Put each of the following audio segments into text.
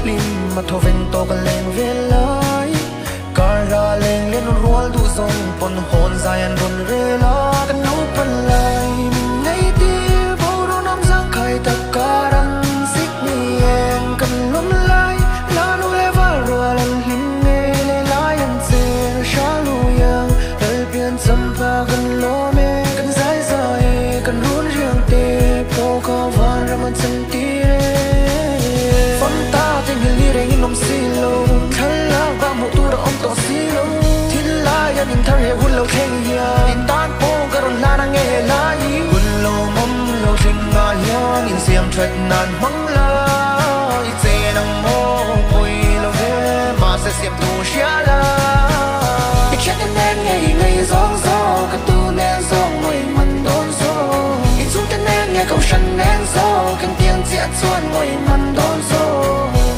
lim mà thô vinh tô cả lên về lại cả ra lên lên ruột du sông pon hồn dài anh run rê laกันnấu pan lại ngày tia bao đôi năm giang khai tất cả đằng xích mi em cần lom lại la nu le va rùa lần lim nghe le lại anh sẽ xa lu yang đời biển sầm pha gần lo mê cần dài dài cần run riêng tê po cao van ra mình chân tia phong ta tình hình đi đến nông silo khăn lá và một tu đã ôm tổ silo thiên lai anh nhìn thằng hệ quân lâu khen ya tin tan po cả rồi la đang nghe la y quân lâu mong lâu trình ngài ya nhìn xem trách nan mong la ít xe nang mô mùi lâu thế mà sẽ xem tu xia la ít chết nên ngày ngày gió gió cả tu nên gió ngồi mình đón gió ít xuống nên nghe câu sân nên gió cần tiếng giết xuân ngồi mình đón gió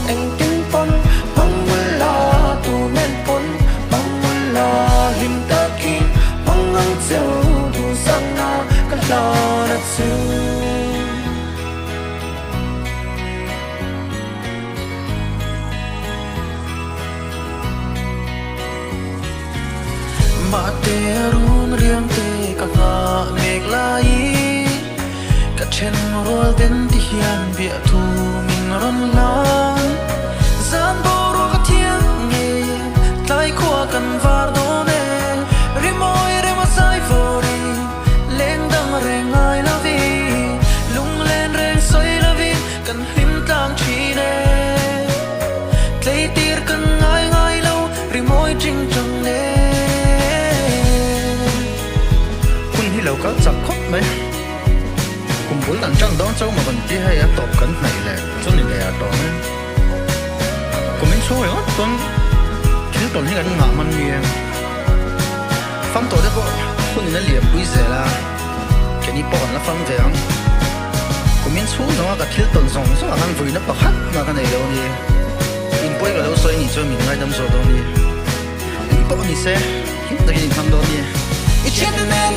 anh tin pon mong muốn la tu nên pon mong muốn la lim ta kim mong ngang chiều tu sang na cái lo đã chiều mà tê run riêng tê cả ngã nghẹt lai cả trên ruột đến thì hiền bịa thu mình run lan gian bao ruột cả thiên nghe tay khoa cần var đô nè rimoi rema sai vô đi lên đằng reng ai la vi lung lên reng soi la vi cần him tang chi nè tay tir cần ai ai lâu rimoi chinh trong nè lâu có chặt khóc mấy cùng buổi lần trăng đón cháu mà mình chỉ hay ở tộc cảnh này là số này là tộc cùng mình số rồi tuần chỉ tuần hay là ngã man miệng phong tổ đấy bộ con này liệp quý rẻ là cái này bọn là phong rẻ cùng mình số nó cả thiếu tuần rong số là ăn vui nó bạc hắt mà cái này đâu đi in bôi cái lâu xoay nhỉ cho mình ngay đâm số đâu đi in bộ nhỉ xe hiện tại cái thằng đó đi ít chết nên